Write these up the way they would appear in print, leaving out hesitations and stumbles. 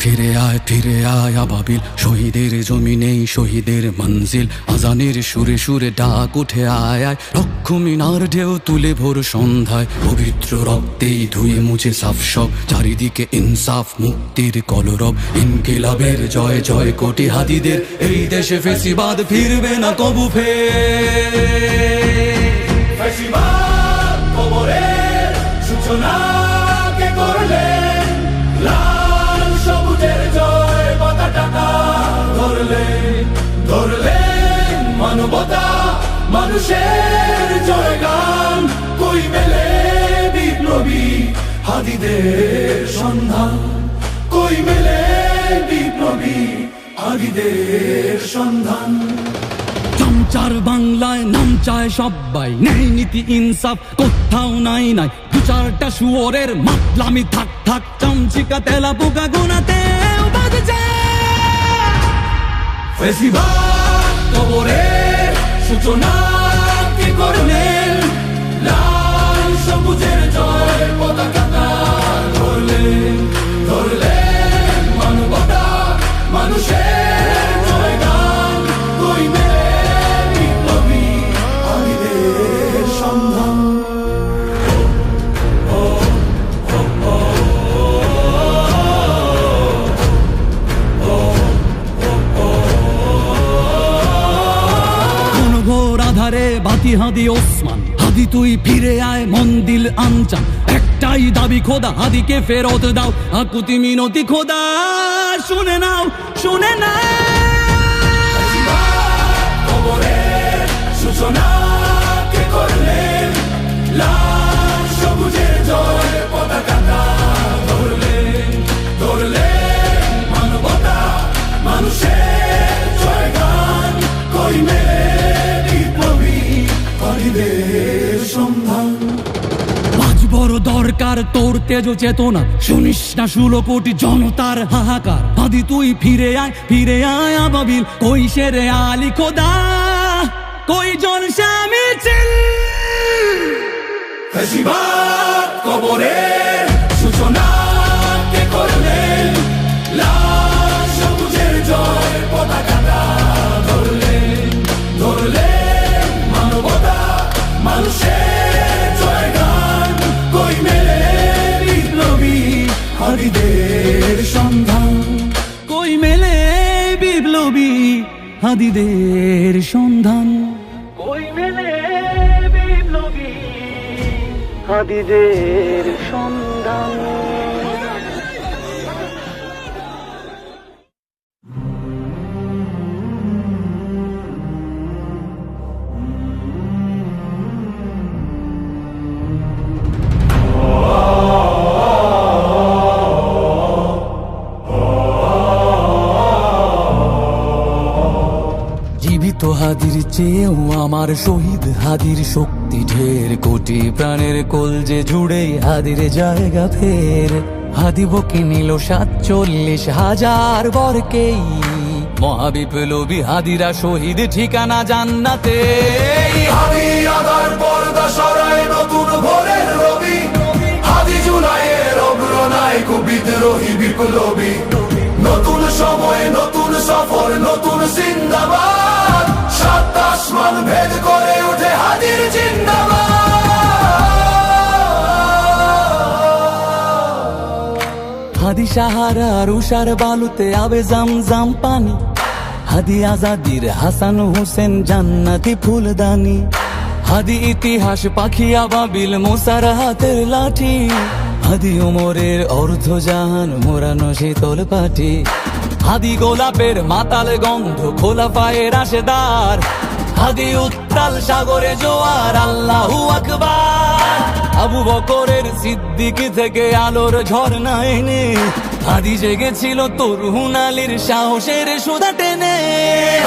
ফিরে আয় আবাবিল, শহীদের জমিনেই শহীদের মঞ্জিল। আজানের সুরে সুরে ডাক উঠে আয় আয়, লক্ষ মিনার ঢেউ তুলে ভোর সন্ধ্যায়। পবিত্র রক্তেই ধুয়ে মুছে সাফ সব, চারিদিকে ইনসাফ মুক্তির কলরব। ইনকিলাবের জয় জয় কোটি হাদিদের, এই দেশে ফেসিবাদ ফিরবে না কবু ফেসিবাদ কবরের সূচনা কে করলেন, লাল সবুজের জয় পতাকা ধরলেন মানবতা মানুষের জয়গান। কই মেলে বিপ্লবী হাদিদের সন্ধান, কই মেলে বিপ্লবী হাদিদের সন্ধান। চামচার বাংলায় নাম চায় সবাই, ন্যায় নীতি ইনসাফ কোথাও নাই নাই। দু চারটা শুয়োরের মাতলামি থাক থাক, চামচিকা তেলা পোকা গোনাতে বাজছে। ফেসিবাদ কবরের সূচনা কে করলেন, লাল সবুজের জয় পতাকা ধরলেন মানবতা মানুষের জয়গান। কই মেলে বিপ্লবী হাদিদের সন্ধান। আধারে বাতি হাদি ওসমান, হাদি তুই ফিরে আয় মন দিল আনচান। একটাই দাবি খোদা, হাদিকে ফেরত দাও আকুতি মিনতি খোদা। শুনে নাও শুনে নাও, কবরের সূচনা কে করলেন, লাল সবুজের জয় পতাকা ধরলেন মানবতা মানুষের জয়গান। কই মেলে বিপ্লবী হাদিদের সন্ধান। আজ বড় দরকার তোর তেজ চেতনা, শুনিস না 16 কোটি জনতার হাহাকার। হাদি তুই ফিরে আয় আবাবিল, কই শেরে আলী খোদা, কই জলসা মিছিল। ফেসিবাদ কবরের সূচনা কে করলেন, লাল সবুজের জয় পতাকা ধরলেন মানবতা মানুষের জয়গান। কই মেলে বিপ্লবী হাদিদের সন্ধান, কই মেলে বিপ্লবী হাদিদের সন্ধান, কই মেলে বিপ্লবী হাদিদের সন্ধান। জীবিত হাদির চেয়েও আমার শহীদ হাদির শক্তি ঢের। কোটি প্রাণের কলজে জুড়ে হাদির জায়গা ফের। হাদি বকে নিল 47,000 বরকেই, মহাবিপ্লবী হাদিরা শহীদ ঠিকানা জান্নাতে। হাদি আদার পর্দা সরায় নতুন ভোরের রবি, হাদি জুলাইয়ের অগ্রনায়ক বিদ্রোহী বিপ্লবী। নতুন সময় নতুন সফর নতুন জিন্দাবাদ, 7 আসমান ভেদ করে উঠে হাদির জিন্দাবাদ। হাদি সাহারার উষার বালুতে আবে জামজাম পানি, হাদি আজাদির হাসান হোসেন জান্নাতি ফুলদানি। হাদি ইতিহাস পাখি আবাবিল মুসার হাতের লাঠি, হাদি উমরের অর্ধজাহান মোরানো শীতল পাটি। হাদি গোলাপের মাতাল গন্ধ খোলা পায়ের রাশেদার, হাদি উত্তাল সাগরে জোয়ার আল্লাহু আকবার। আবু বকরের সিদ্দিক থেকে আলোর ঝর্ণা এনে, হাদি জেগেছিল তরুণ আলীর সাহসের সুধা টেনে।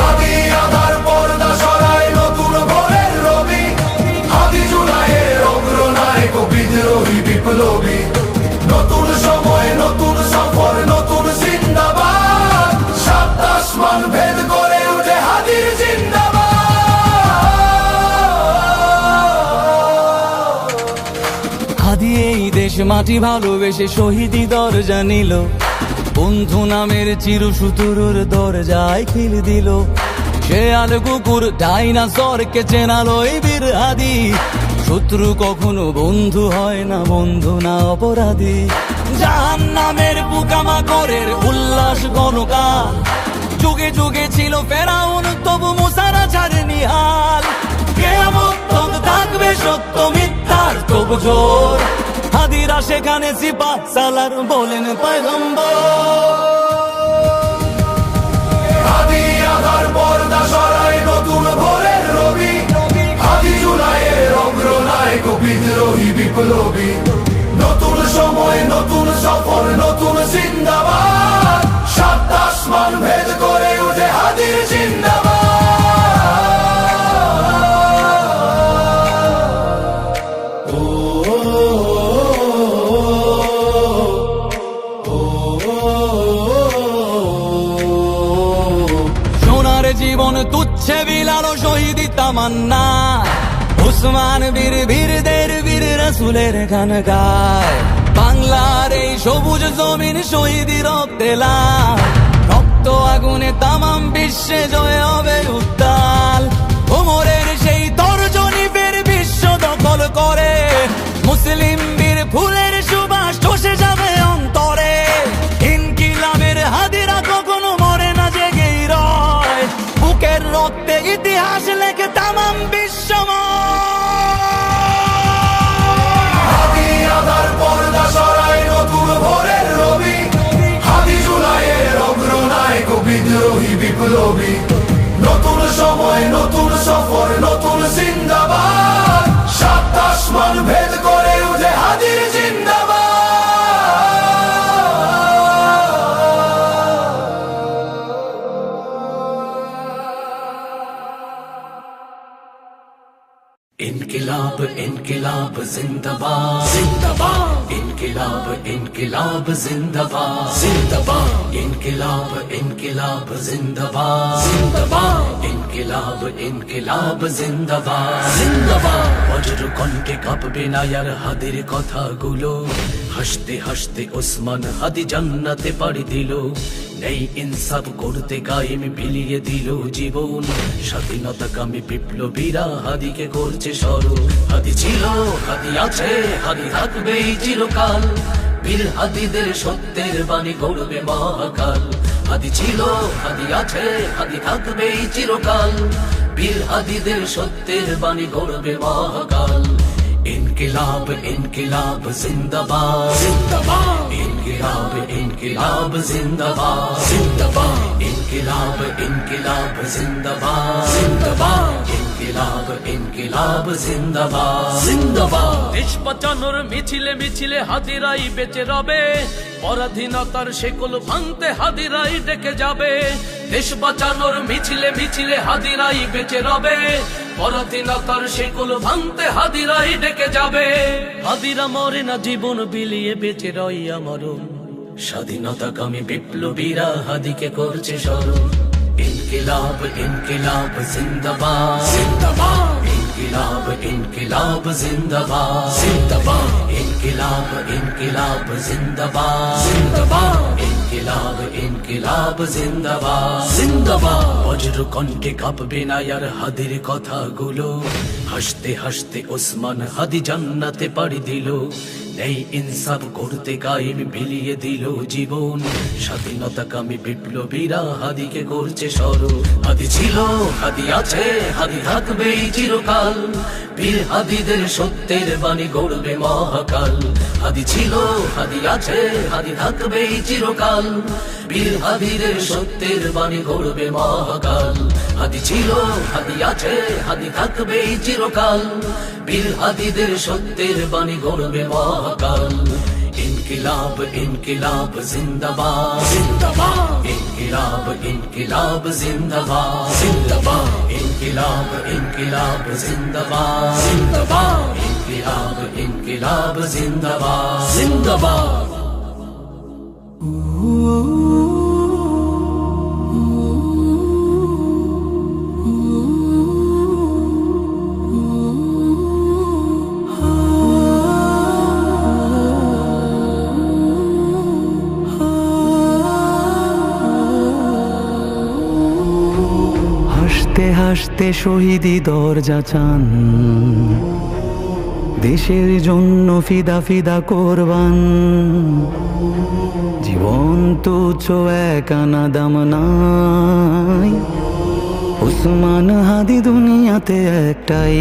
হাদি আদার পর্দা সরায় নতুন ভোরের রবি, হাদি জুলাইয়ের অগ্রনায়ক বিদ্রোহী বিপ্লবী। নতুন সময় নতুন সফর নতুন জিন্দাবাদ, 7 আসমান ভেদ করে উঠে হাদির জিন্দাবাদ। হাদি এই দেশ মাটি ভালোবেসে শহীদি দরজা নিল, বন্ধু নামের চিরসুতুরুর দরজায় খিল দিল। শেয়াল কুকুর ডাইনাসরকে চেনালোই বীর হাদি। শত্রু কখনো বন্ধু হয় না, বন্ধু না অপরাধী। জাহান্নামের পোকামাকড়ের উল্লাস গণকাল, যুগে যুগে ছিল ফেরাউন তবু মুসারা ছাড়েনি হাল। কিয়ামত তক থাকবে সত্য মিথ্যার তবু জোর, হাদিরা সেখানে সিপাহ সালার বলেন পয়গম্বর। হাদি আধার পর্দা সরায় নতুন ভোরের রবি, হাদি জুলাইয়ের অগ্রনায়ক বিদ্রোহী বিপ্লবী। নতুন সময় নতুন সফর নতুন জিন্দাবাদ, সাত আসমান ভেদ করে উঠে হাদির জিন্দাবাদ। সোনার জীবন তুচ্ছে বিলালো শহীদি তামান্না, উসমান বীর বীরদের বীর রাসূলের গান গায়। বাংলার এই সবুজ জমিন শহীদি রক্তে লাল, রক্ত আগুনে তামাম বিশ্বে জয় হবে উত্তাল। ওমরের সেই তর্জনী ফের বিশ্ব দখল করে, মুসলিম বীর ফুলের সুবাস চষে যাবে অন্তরে। ইনকিলাবের হাদিরা কখনো মরে না, জেগেই রয়, বুকের রক্তে ইতিহাস লেখে তামাম বিশ্বময়। হাদি আধার পর্দা সরায় নতুন ভোরের রবি, হাদি জুলাইয়ের অগ্রনায়ক বিদ্রোহী বিপ্লবী। নতুন সময় নতুন সফর নতুন জিন্দাবাদ, সাত আসমান ভেদ করে উঠে হাদির জিন্দাবাদ। इनकिलाब इनकिलाब जिंदाबाद जिंदाबाद, इनकिलाब इनकिलाब जिंदाबाद जिंदाबाद, इनकिलाब इनकिलाब जिंदाबाद जिंदाबाद, इनकिलाब इनकिलाब जिंदाबाद जिंदाबाद। বজ্র কণ্ঠে কাঁপবে না আর হাদির কথাগুলো, হাসতে হাসতে ওসমান হাদি জান্নাতে পাড়ি দিল। নেই ইনসাফ করতে কায়েম বিলিয়ে দিল জীবন, স্বাধীনতাকামী বিপ্লবীরা হাদিকে করছে স্মরণ। হাদি ছিল, হাদি আছে, হাদি থাকবে চিরকাল, বীর হাদিদের সত্যের বাণী গড়বে মহাকাল। হাদি ছিল, হাদি আছে, হাদি থাকবে চিরকাল, বীর হাদিদের সত্যের বাণী গড়বে মহাকাল। इनकिलाब इनकिलाब जिंदाबाद जिंदाबाद, इनकिलाब इनकिलाब जिंदाबाद जिंदाबाद, इनकिलाब इनकिलाब जिंदाबाद जिंदाबाद, इनकिलाब इनकिलाब जिंदाबाद जिंदाबाद। দেশ বাঁচানোর মিছিলে মিছিলে হাদিরাই বেঁচে রবে, পরাধীনতার শেকল ভাঙতে হাদিরাই ডেকে যাবে। দেশ বাঁচানোর মিছিলে মিছিলে হাদিরাই বেঁচে রবে, পরাধীনতার শেকল ভাঙতে হাদিরাই ডেকে যাবে। হাদিরা মরে না, জীবন বিলিয়ে বেঁচে রয় আমরণ, স্বাধীনতাকামী বিপ্লবীরা হাদিকে করছে স্মরণ। इनकिलाब इनकिलाब जिंदाबाद जिंदाबाद, इनकिलाब इनकिलाब जिंदाबाद जिंदाबाद, इनकिलाब इनकिलाब जिंदाबाद जिंदाबाद, इनकिलाब इनकिलाब जिंदाबाद जिंदाबाद। বজ্র কণ্ঠে কাঁপবে না আর হাদির কথাগুলো, হাসতে হাসতে ওসমান হাদি জান্নাতে পাড়ি দিল। নেই ইনসাফ করতে কায়েম বিলিয়ে দিল জীবন, স্বাধীনতাকামী বিপ্লবীরা হাদিকে করছে স্মরণ। হাদি ছিল, হাদি আছে, হাদি থাকবে চিরকাল, বীর হাদিদের সত্যের বাণী গড়বে মহাকাল। হাদি ছিল, হাদি আছে, হাদি থাকবে চিরকাল, বীর হাদিদের সত্যের বাণী গড়বে মহাকাল। হাদি ছিল, হাদি আছে, হাদি থাকবে চিরকাল, বীর হাদিদের সত্যের বাণী গড়বে মহাকাল। इनकिलाब इनकिलाब जिंदाबाद जिंदाबाद, इनकिलाब इनकिलाब जिंदाबाद जिंदाबाद, इनकिलाब इनकिलाब जिंदाबाद जिंदाबाद, इनकिलाब इनकिलाब जिंदाबाद जिंदाबाद। হাসতে শহীদি দরজা চান, দেশের জন্য ফিদা ফিদা কোরবান। জীবন তুচ্ছ এক আনা দাম নাই, ওসমান হাদি দুনিয়াতে একটাই।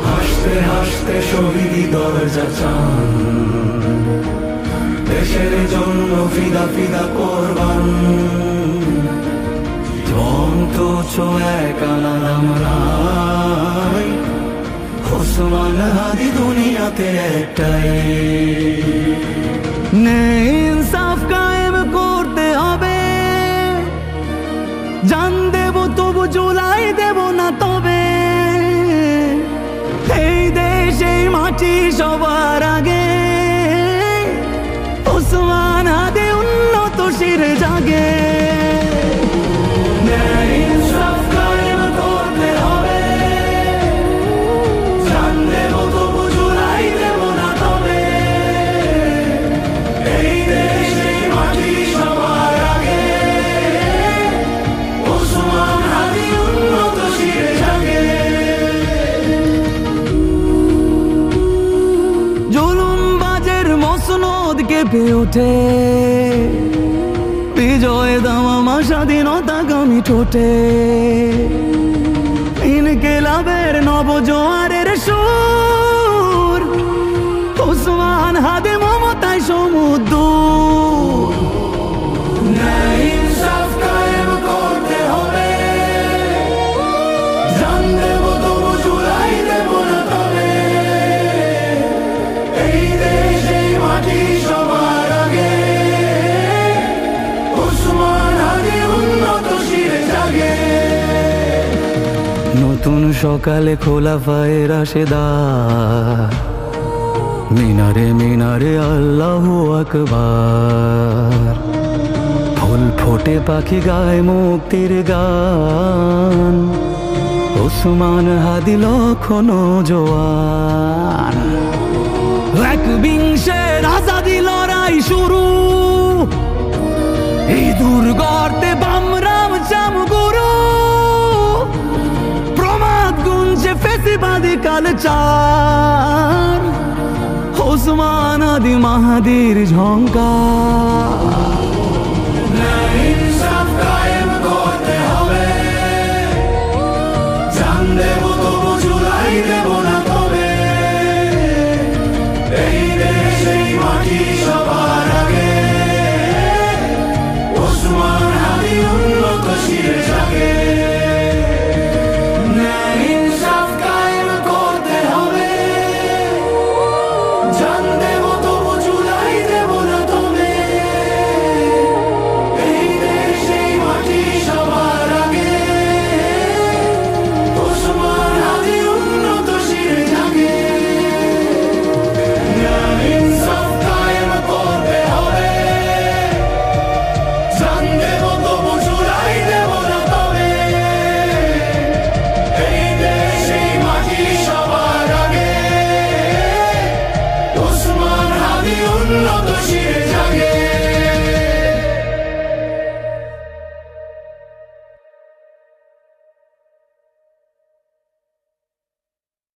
হাসতে হাসতে শহীদি দরজা চান, দেশের জন্য ফিদা ফিদা কোরবান। জীবন তুচ্ছ এক আনা দাম নাই, ওসমান হাদি দুনিয়াতে একটাই। ন্যায় ইনসাফ কায়েম করতে হবে, জান দেব তবু জুলাই দেব না তবে। এই দেশ এই মাটি সবার আগে, ওসমান হাদি উন্নত শিরে জাগে। ন্যায় ইনসাফ কায়েম করতে হবে, জান দেব তবু জুলাই দেব না তবে। এই দেশ এই মাটি সবার আগে, ওসমান হাদি উন্নত শিরে জাগে। জুলুমবাজের মসনদ কেঁপে ওঠে, বিজয় দামামা স্বাধীনতাগামী ঠোঁটে। ইনকিলাবের নবজোয়ারের সুর, ওসমান হাদি মমতায় সমুদ্র। ন্যায় ইনসাফ কায়েম করতে হবে, জান দেব তবু জুলাই দেব না তবে। এই দেশ এই মাটি সবার আগে, ওসমান হাদি উন্নত শিরে জাগে। নতুন সকালে খোলাফায়ে রাশেদার, মিনারে মিনারে আল্লাহু আকবার। ফুল ফোটে পাখি গায় মুক্তির গান, ওসমান হাদি লক্ষণ জোয়ান। একবিংশের আজাদি লড়াই শুরু, এই দুর্গর্তে বামরাম চামগুরু। প্রমাদ গুঞ্জে ফেসিবাদী কালচার, ওসমান হাদি মাহাদির ঝঙ্কার। ন্যায় ইনসাফ কায়েম